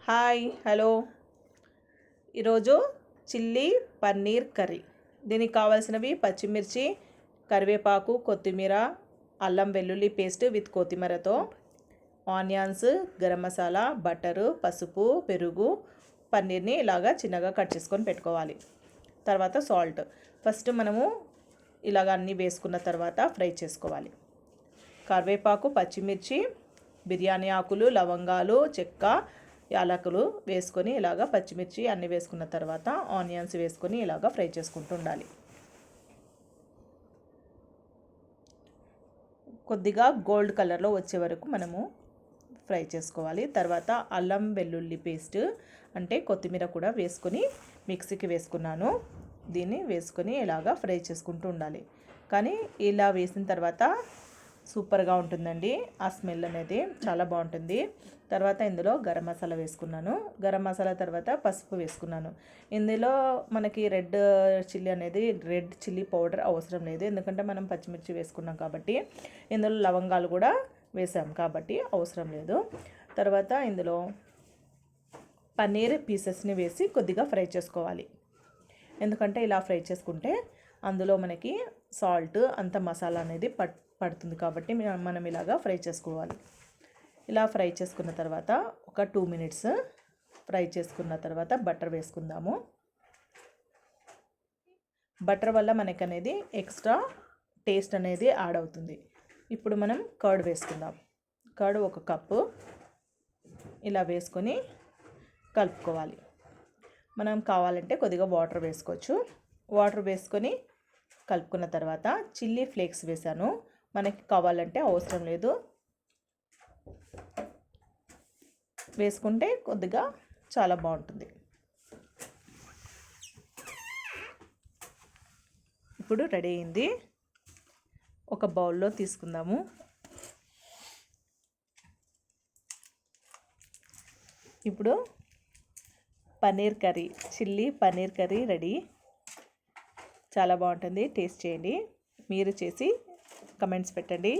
Hi hello ఈరోజు chilli paneer curry. దీనికి కావాల్సినవి పచ్చిమిర్చి, కరివేపాకు, కొత్తిమీర, అల్లం వెల్లుల్లి పేస్ట్ విత్ కొత్తిమీరతో, ఆనియన్స్, గరం మసాలా, బటరు, పసుపు, పెరుగు, పన్నీర్ని ఇలాగా చిన్నగా కట్ చేసుకొని పెట్టుకోవాలి. తర్వాత సాల్ట్. ఫస్ట్ మనము ఇలాగ అన్నీ వేసుకున్న తర్వాత ఫ్రై చేసుకోవాలి. కరివేపాకు, పచ్చిమిర్చి, బిర్యానీ ఆకులు, లవంగాలు, చెక్క, యాలకులు వేసుకొని ఇలాగ పచ్చిమిర్చి అన్నీ వేసుకున్న తర్వాత ఆనియన్స్ వేసుకొని ఇలాగ ఫ్రై చేసుకుంటూ ఉండాలి. కొద్దిగా గోల్డ్ కలర్లో వచ్చే వరకు మనము ఫ్రై చేసుకోవాలి. తర్వాత అల్లం వెల్లుల్లి పేస్ట్ అంటే కొత్తిమీర కూడా వేసుకొని మిక్సీకి వేసుకున్నాను. దీన్ని వేసుకొని ఇలాగ ఫ్రై చేసుకుంటూ ఉండాలి. కానీ ఇలా వేసిన తర్వాత సూపర్గా ఉంటుందండి. ఆ స్మెల్ అనేది చాలా బాగుంటుంది. తర్వాత ఇందులో గరం మసాలా వేసుకున్నాను. గరం మసాలా తర్వాత పసుపు వేసుకున్నాను. ఇందులో మనకి రెడ్ చిల్లీ పౌడర్ అవసరం లేదు, ఎందుకంటే మనం పచ్చిమిర్చి వేసుకున్నాం కాబట్టి. ఇందులో లవంగాలు కూడా వేసాం కాబట్టి అవసరం లేదు. తర్వాత ఇందులో పన్నీర్ పీసెస్ని వేసి కొద్దిగా ఫ్రై చేసుకోవాలి. ఎందుకంటే ఇలా ఫ్రై చేసుకుంటే అందులో మనకి సాల్ట్ అంత మసాలా అనేది పడుతుంది కాబట్టి మనం ఇలాగా ఫ్రై చేసుకోవాలి. ఇలా ఫ్రై చేసుకున్న తర్వాత ఒక 2 మినిట్స్ ఫ్రై చేసుకున్న తర్వాత బటర్ వేసుకుందాము. బటర్ వల్ల మనకి అనేది ఎక్స్ట్రా టేస్ట్ అనేది యాడ్ అవుతుంది. ఇప్పుడు మనం కర్డ్ వేసుకుందాం. కర్డ్ 1 కప్పు ఇలా వేసుకొని కలుపుకోవాలి. మనం కావాలంటే కొద్దిగా వాటర్ వేసుకోవచ్చు. వాటర్ వేసుకొని కలుపుకున్న తర్వాత చిల్లీ ఫ్లేక్స్ వేసాను. మనకి కావాలంటే అవసరం లేదు, వేసుకుంటే కొద్దిగా చాలా బాగుంటుంది. ఇప్పుడు రెడీ అయింది. ఒక బౌల్లో తీసుకుందాము. ఇప్పుడు paneer curry, chilli paneer curry ready. చాలా బాగుంటుంది. టేస్ట్ చేయండి. మీరు చేసి కమెంట్స్ పెట్టండి.